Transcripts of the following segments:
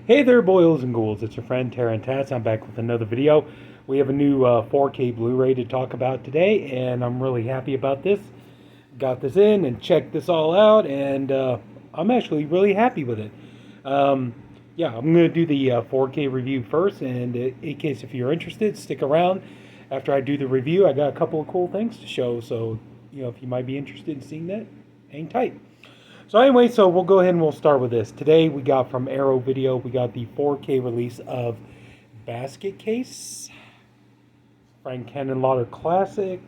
Hey there, boils and ghouls. It's your friend Tats. I'm back with another video. We have a new 4K Blu-ray to talk about today, and I'm really happy about this. Got this in and checked this all out, and I'm actually really happy with it. Um, yeah, I'm going to do the 4K review first, and in case if you're interested, stick around. After I do the review, I got a couple of cool things to show, so if you might be interested in seeing that, hang tight. So anyway, so we'll go ahead and we'll start with this. Today we got from Arrow Video, we got the 4K release of Basket Case, Frank Cannon Classic.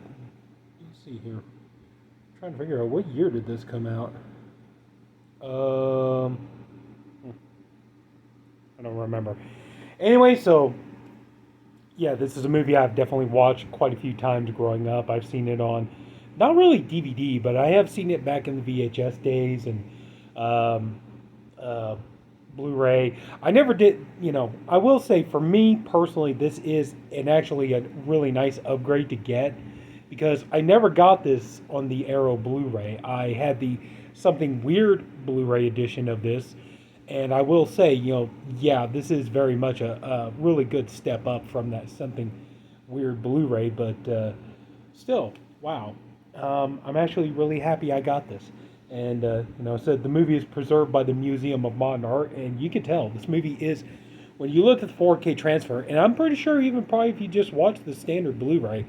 Let's see here. I'm trying to figure out what year did this come out. I don't remember. Anyway, so yeah, this is a movie I've definitely watched quite a few times growing up. I've seen it on not really DVD, but I have seen it back in the VHS days and um, uh, Blu-ray. I never did, I will say for me personally, this is actually a really nice upgrade to get because I never got this on the Arrow Blu-ray. I had the Something Weird Blu-ray edition of this, and I will say, yeah, this is very much a really good step up from that Something Weird Blu-ray, but still, wow. I'm actually really happy I got this. And, said the movie is preserved by the Museum of Modern Art, and you can tell this movie is, when you look at the 4K transfer, and I'm pretty sure even probably if you just watch the standard Blu-ray,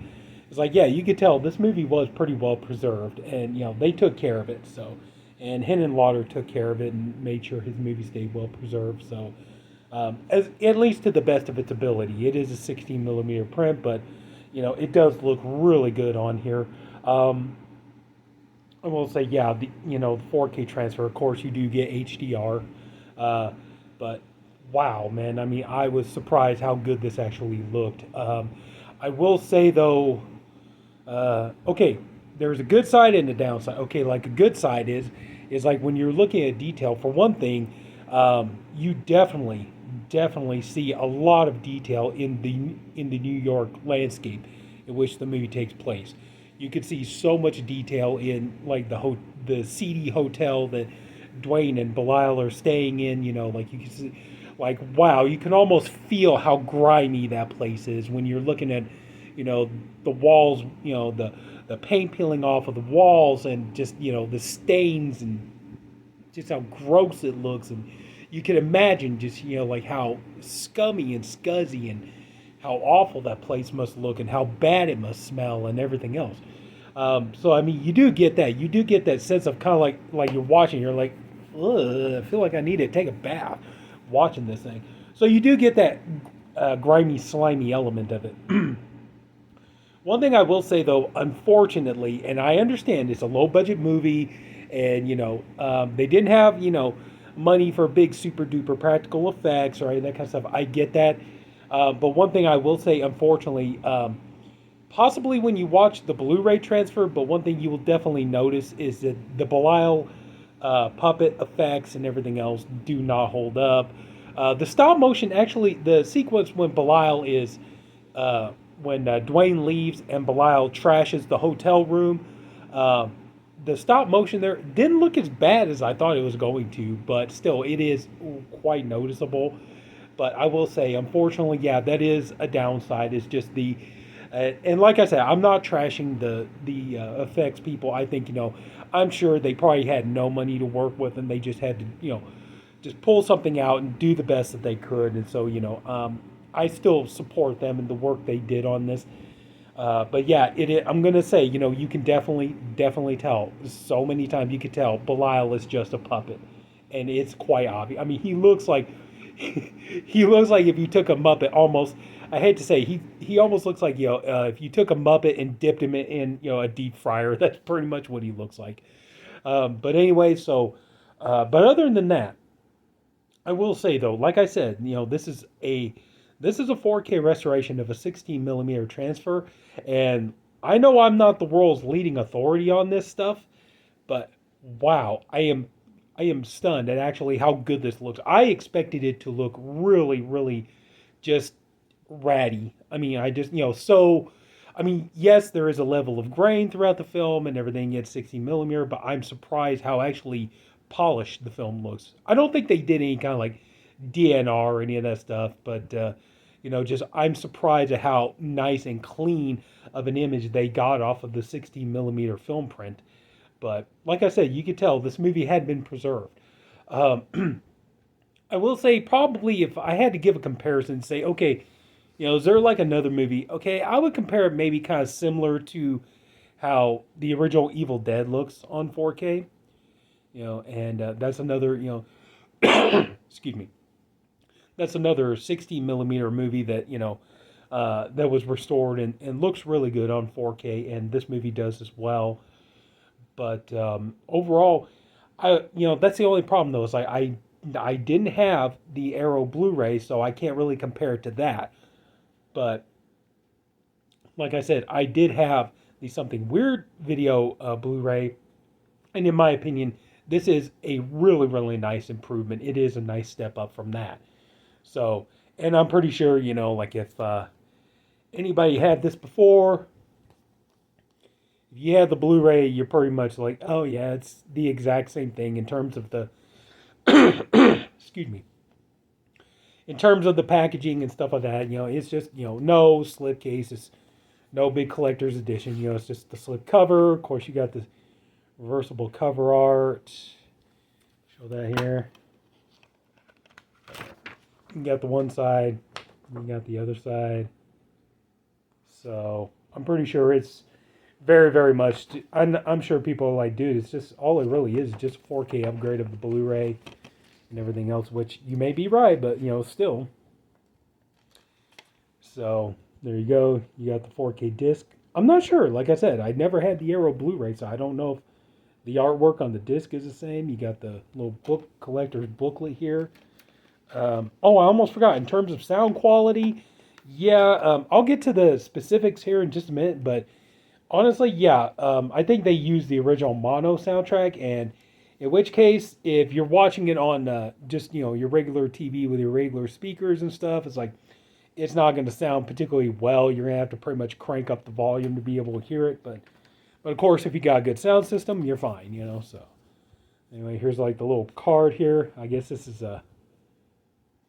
it's like, yeah, you could tell this movie was pretty well preserved, and, they took care of it, so. And Hennon Lauder took care of it and made sure his movie stayed well preserved, so. As at least to the best of its ability. It is a 16 millimeter print, but, it does look really good on here. I will say, yeah, the 4K transfer. Of course, you do get HDR, but wow, man! I mean, I was surprised how good this actually looked. I will say though, okay, there's a good side and a downside. Okay, like a good side is like when you're looking at detail. For one thing, you definitely see a lot of detail in the New York landscape in which the movie takes place. You could see so much detail in like the seedy hotel that Dwayne and Belial are staying in. Like you can see, like wow, you can almost feel how grimy that place is when you're looking at, the walls, the paint peeling off of the walls and just the stains and just how gross it looks, and you can imagine just like how scummy and scuzzy and how awful that place must look and how bad it must smell and everything else. So I mean, you do get that. You do get that sense of kind of like you're watching. You're like, ugh, I feel like I need to take a bath watching this thing. So you do get that grimy, slimy element of it. One thing I will say though, unfortunately, and I understand it's a low budget movie, and they didn't have money for big super duper practical effects or any of that kind of stuff. I get that. But one thing I will say, unfortunately, possibly when you watch the Blu-ray transfer, but one thing you will definitely notice is that the Belial puppet effects and everything else do not hold up. The stop motion, actually, the sequence when Belial is, when Dwayne leaves and Belial trashes the hotel room, the stop motion there didn't look as bad as I thought it was going to, but still, it is quite noticeable. But I will say, unfortunately, yeah, that is a downside. It's just and like I said, I'm not trashing the effects people. I think I'm sure they probably had no money to work with, and they just had to just pull something out and do the best that they could. And so I still support them and the work they did on this. But yeah, I'm gonna say you can definitely tell so many times you could tell Belial is just a puppet, and it's quite obvious. I mean, he looks like. He looks like if you took a Muppet, almost. I hate to say, he almost looks like if you took a Muppet and dipped him in a deep fryer. That's pretty much what he looks like. But anyway, so but other than that, I will say though, like I said, this is a 4K restoration of a 16 millimeter transfer, and I know I'm not the world's leading authority on this stuff, but wow, I am stunned at actually how good this looks. I expected it to look really, really just ratty. I mean, I just, so, I mean, yes, there is a level of grain throughout the film and everything at 16 millimeter, but I'm surprised how actually polished the film looks. I don't think they did any kind of like DNR or any of that stuff, but just I'm surprised at how nice and clean of an image they got off of the 16 millimeter film print. But like I said, you could tell this movie had been preserved. Um, I will say probably if I had to give a comparison, say okay, is there like another movie? Okay, I would compare it maybe kind of similar to how the original Evil Dead looks on 4K. And that's another excuse me, that's another 16 millimeter movie that that was restored and looks really good on 4K, and this movie does as well. But overall, that's the only problem though is I didn't have the Arrow Blu-ray, so I can't really compare it to that. But like I said, I did have the Something Weird video Blu-ray, and in my opinion, this is a really really nice improvement. It is a nice step up from that. So, and I'm pretty sure like if anybody had this before, if you had the Blu-ray, you're pretty much like, oh yeah, it's the exact same thing in terms of the excuse me, in terms of the packaging and stuff like that. It's just no slip case, it's no big collector's edition. It's just the slip cover. Of course, you got the reversible cover art. Show that here. You got the one side, you got the other side. So I'm pretty sure it's very, very much. I'm sure people are like, dude, it's just all it really is just a 4K upgrade of the Blu-ray and everything else. Which you may be right, but still. So there you go. You got the 4K disc. I'm not sure. Like I said, I never had the Arrow Blu-ray, so I don't know if the artwork on the disc is the same. You got the little book collector's booklet here. I almost forgot. In terms of sound quality, yeah, I'll get to the specifics here in just a minute. But honestly, yeah, I think they used the original mono soundtrack. And in which case, if you're watching it on just your regular TV with your regular speakers and stuff, it's like it's not going to sound particularly well. You're going to have to pretty much crank up the volume to be able to hear it. But of course, if you got a good sound system, you're fine. So anyway, here's like the little card here. I guess this is a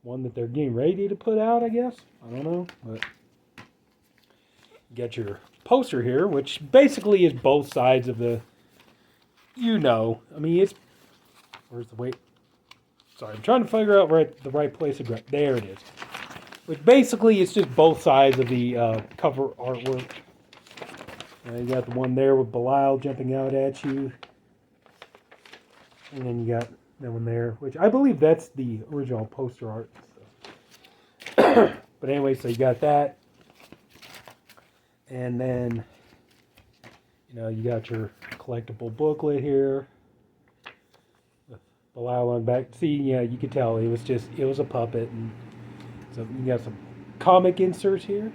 one that they're getting ready to put out, I guess. I don't know. But you got your poster here, which basically is both sides of the, I mean, it's, where's the weight? Sorry, I'm trying to figure out the right place to grab. There it is. Which basically it's just both sides of the cover artwork. You got the one there with Belial jumping out at you. And then you got that one there, which I believe that's the original poster art. So. But anyway, so you got that. And then, you got your collectible booklet here. Belial on back. See, yeah, you could tell it was a puppet. And so you got some comic inserts here.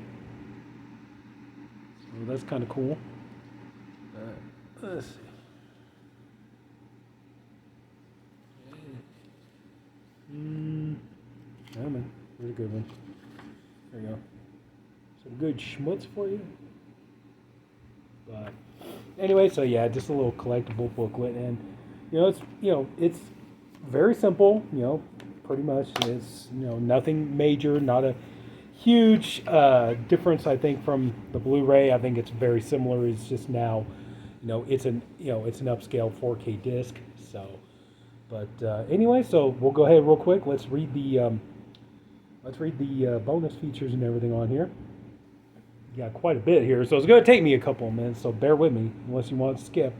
So that's kind of cool. Let's see. Oh man, here's a good one. There you go. Some good schmutz for you. But anyway, so yeah, just a little collectible booklet, and it's very simple. Pretty much it's nothing major, not a huge difference. I think from the Blu-ray, I think it's very similar. It's just now, it's an upscale 4K disc. So, but anyway, so we'll go ahead real quick. Let's read the bonus features and everything on here. You got quite a bit here, so it's going to take me a couple of minutes. So bear with me, unless you want to skip.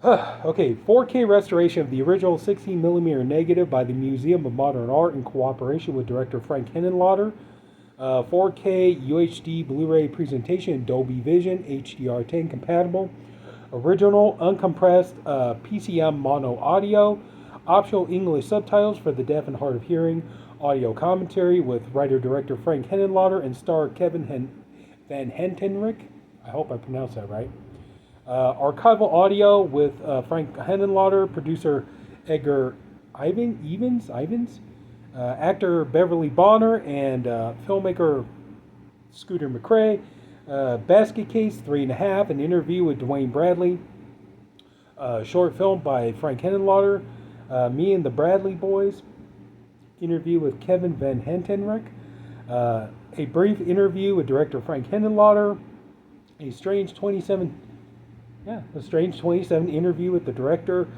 Okay, 4K restoration of the original 16mm negative by the Museum of Modern Art in cooperation with director Frank Henenlotter. 4K UHD Blu-ray presentation in Dolby Vision, HDR10 compatible. Original uncompressed PCM mono audio. Optional English subtitles for the deaf and hard of hearing. Audio commentary with writer-director Frank Henenlotter and star Kevin Van Hentenryck. I hope I pronounced that right. Archival audio with Frank Henenlotter, producer Edgar Ivins, actor Beverly Bonner, and filmmaker Scooter McCrae. Basket Case 3.5, an interview with Dwayne Bradley. Short film by Frank Henenlotter, Me and the Bradley Boys. interview with Kevin Van Hentenryck, a brief interview with director Frank Henenlotter, a strange 27 interview with the director,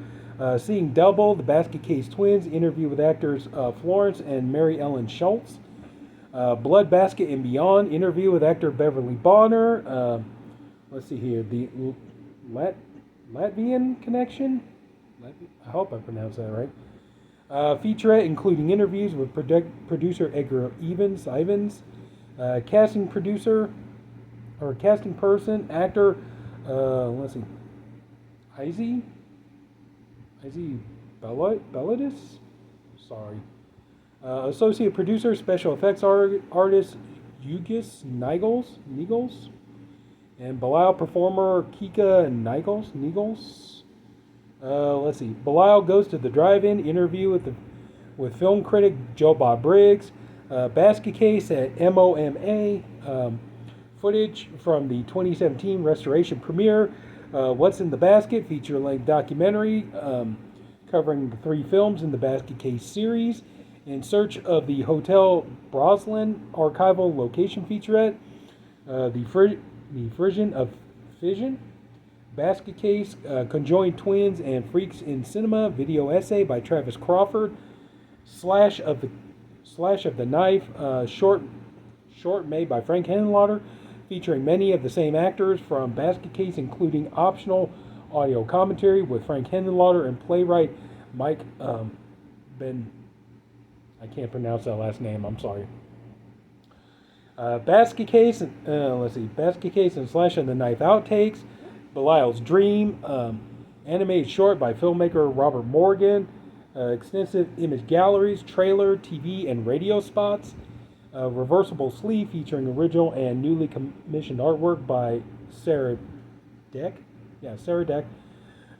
Seeing Double, the Basket Case Twins interview with actors Florence and Mary Ellen Schultz, Blood Basket and Beyond interview with actor Beverly Bonner. Let's see here, the Latvian Connection. I hope I pronounced that right. Featurette including interviews with producer Edgar Ivans, casting person, actor, let's see, Izzy Belladis? Sorry. Associate producer, special effects artist, Yugis Nigels, and Belial performer, Kika Nigels. Let's see. Belial goes to the drive-in interview with film critic Joe Bob Briggs. Basket case at MOMA. Footage from the 2017 restoration premiere. What's in the Basket feature-length documentary covering the 3 films in the Basket Case series. In search of the Hotel Broslin archival location featurette. The Frisian of Fission. Basket Case, Conjoined Twins and Freaks in Cinema video essay by Travis Crawford. Slash of the Knife, short made by Frank Henenlotter, featuring many of the same actors from Basket Case, including optional audio commentary with Frank Henenlotter and playwright Mike Ben. I can't pronounce that last name. I'm sorry. Basket Case. Basket Case and Slash of the Knife outtakes. Belial's Dream. Animated short by filmmaker Robert Morgan. Extensive image galleries, trailer, TV, and radio spots. Reversible sleeve featuring original and newly commissioned artwork by Sarah Deck. Sarah Deck.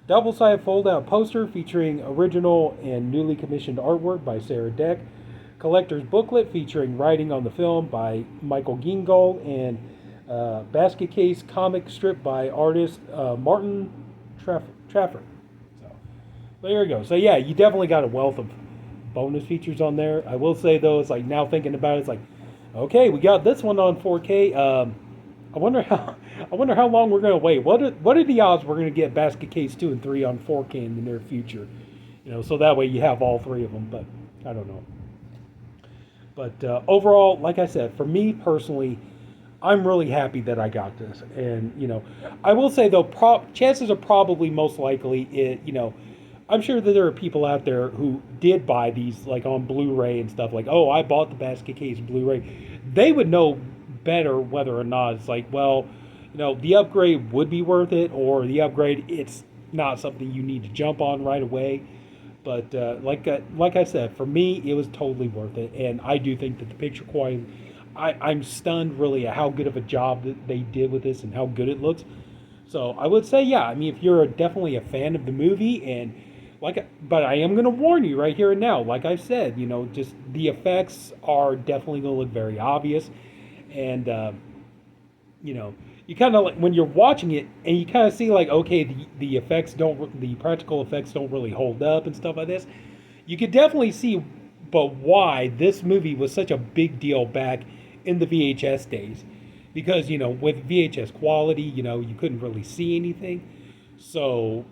Double-sided fold-out poster featuring original and newly commissioned artwork by Sarah Deck. Collector's booklet featuring writing on the film by Michael Gingold, and Basket Case comic strip by artist Martin Trafford. So there you go. So yeah, you definitely got a wealth of bonus features on there. I will say though, it's like now thinking about it, it's like, okay, we got this one on 4K. I wonder how long we're gonna wait. What are the odds we're gonna get Basket Case 2 and 3 on 4K in the near future? So that way you have all 3 of them. But I don't know. But overall, like I said, for me personally, I'm really happy that I got this. And I will say though, chances are probably most likely I'm sure that there are people out there who did buy these like on Blu-ray and stuff, like, oh, I bought the Basket Case Blu-ray. They would know better whether or not it's like, well, the upgrade would be worth it, or the upgrade, it's not something you need to jump on right away. But like I said, for me, it was totally worth it. And I do think that the picture quality, I'm stunned really at how good of a job that they did with this and how good it looks. So I would say, yeah, I mean, if you're definitely a fan of the movie, and but I am going to warn you right here and now, like I said, just the effects are definitely going to look very obvious. And, you kind of like when you're watching it and you kind of see like, okay, the practical effects don't really hold up and stuff like this. You could definitely see, but why this movie was such a big deal back in the VHS days, because, with VHS quality, you couldn't really see anything. So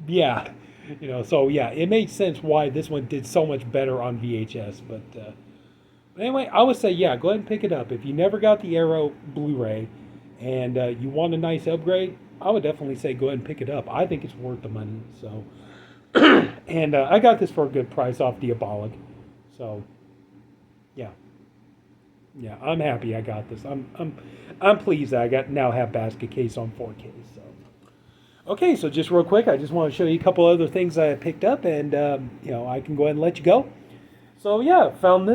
yeah, it makes sense why this one did so much better on VHS. But anyway, I would say, yeah, go ahead and pick it up. If you never got the Arrow Blu-ray and you want a nice upgrade, I would definitely say go ahead and pick it up. I think it's worth the money. So, and I got this for a good price off Diabolic. So, yeah, I'm happy I got this. I'm pleased that I now have Basket Case on 4K. So, okay, so just real quick, I just want to show you a couple other things I picked up, and I can go ahead and let you go. So yeah, found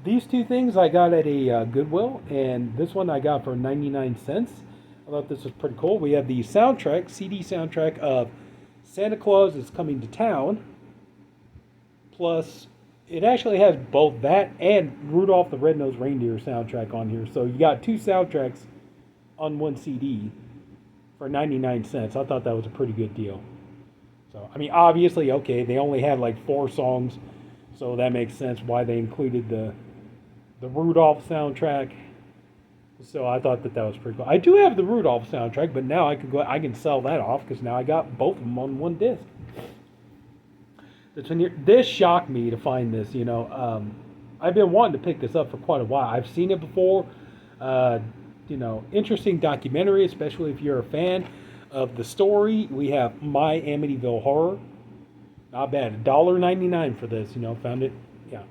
these 2 things I got at a Goodwill, and this one I got for 99 cents. I thought this was pretty cool. We have the CD soundtrack of Santa Claus is Coming to Town, plus it actually has both that and Rudolph the Red-Nosed Reindeer soundtrack on here. So you got 2 soundtracks on one CD for 99 cents. I thought that was a pretty good deal. So, I mean, obviously, okay, they only had like 4 songs, So that makes sense why they included the Rudolph soundtrack. So I thought that was pretty cool. I do have the Rudolph soundtrack, but now I can sell that off because now I got both of them on one disc. This shocked me to find this. I've been wanting to pick this up for quite a while. I've seen it before. Uh, Interesting documentary, especially if you're a fan of the story. We have My Amityville Horror. Not bad. $1.99 for this. Found it. Yeah.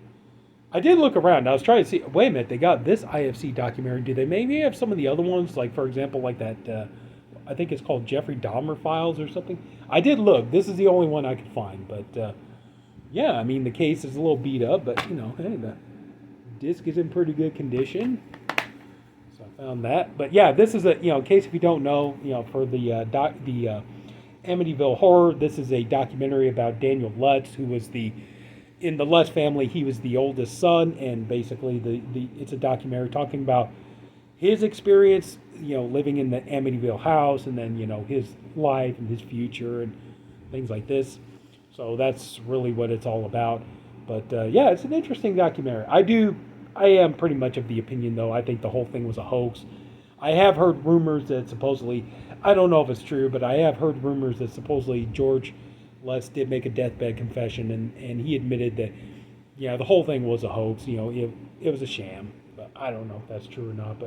I did look around. I was trying to see. Wait a minute. They got this IFC documentary. Do they maybe have some of the other ones? Like, for example, like that. I think it's called Jeffrey Dahmer Files or something. I did look. This is the only one I could find. But yeah, I mean the case is a little beat up, but hey, the disc is in pretty good condition. So I found that. But yeah, this is in case if you don't know, for the Amityville Horror, this is a documentary about Daniel Lutz, who was in the Lutz family, he was the oldest son, and basically it's a documentary talking about his experience, living in the Amityville house, and then, his life and his future and things like this. So that's really what it's all about. But yeah, it's an interesting documentary. I am pretty much of the opinion, though, I think the whole thing was a hoax. I have heard rumors that supposedly, I don't know if it's true, but I have heard rumors that supposedly George Lutz did make a deathbed confession, and he admitted that, yeah, the whole thing was a hoax. It was a sham. But I don't know if that's true or not.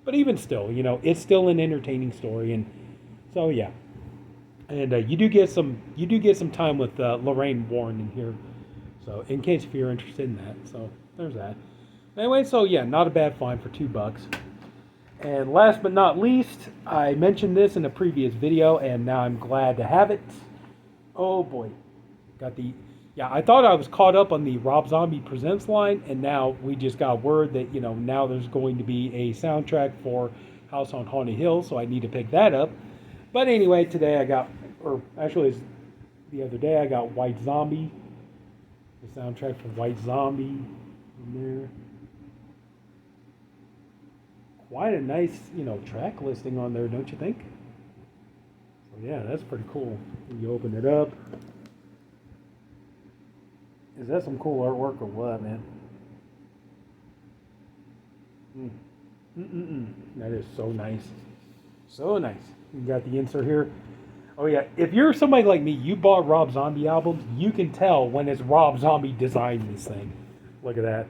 But even still, it's still an entertaining story, and so yeah. And you do get some time with Lorraine Warren in here. So in case if you're interested in that, so there's that. Anyway, so yeah, not a bad find for $2. And last but not least, I mentioned this in a previous video, and now I'm glad to have it. Oh boy, I thought I was caught up on the Rob Zombie Presents line, and now we just got word that, now there's going to be a soundtrack for House on Haunted Hill, so I need to pick that up. But anyway, today the other day I got White Zombie, the soundtrack for White Zombie in there. Quite a nice, track listing on there, don't you think? So yeah, that's pretty cool. When you open it up, is that some cool artwork or what, man? That is so nice. So nice. You got the insert here. Oh yeah, if you're somebody like me, you bought Rob Zombie albums, you can tell when it's Rob Zombie designed this thing. Look at that.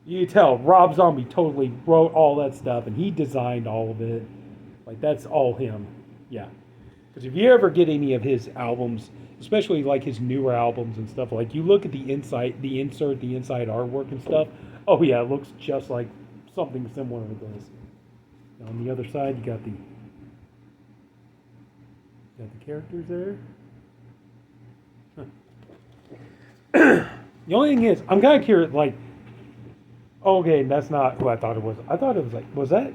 You can tell Rob Zombie totally wrote all that stuff, and he designed all of it. Like, that's all him. Yeah. Because if you ever get any of his albums, especially like his newer albums and stuff, like you look at the inside artwork and stuff, oh yeah, it looks just like something similar to this. Now on the other side, you got the characters there. Huh. The only thing is, I'm kind of curious, like, okay, that's not who I thought it was. I thought it was like, was that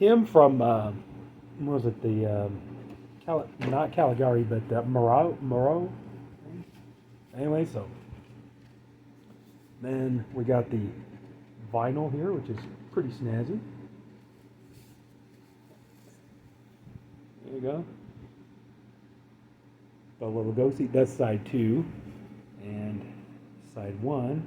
him from, what was it, not Caligari, but Moreau? Anyway, so then we got the vinyl here, which is pretty snazzy. There you go. The little ghosty, that's side 2, and side 1.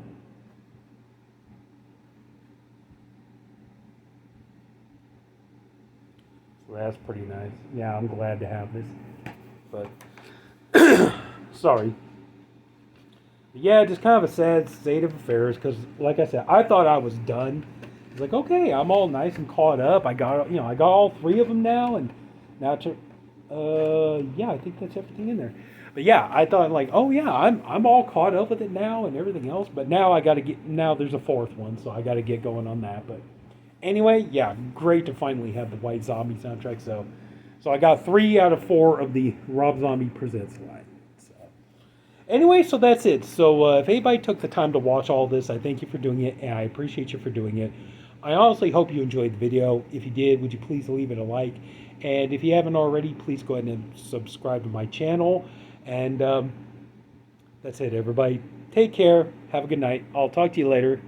So that's pretty nice. Yeah, I'm glad to have this. But, sorry. But yeah, just kind of a sad state of affairs, because, like I said, I thought I was done. It's like, okay, I'm all nice and caught up. I got all 3 of them now, and now yeah, I think that's everything in there. But yeah, I thought like, oh yeah, I'm all caught up with it now and everything else. But now now there's a 4th one, so I got to get going on that. But anyway, yeah, great to finally have the White Zombie soundtrack. So I got 3 out of 4 of the Rob Zombie Presents line. So anyway, so that's it. So if anybody took the time to watch all this, I thank you for doing it, and I appreciate you for doing it. I honestly hope you enjoyed the video. If you did, would you please leave it a like? And if you haven't already, please go ahead and subscribe to my channel. And that's it, everybody. Take care. Have a good night. I'll talk to you later.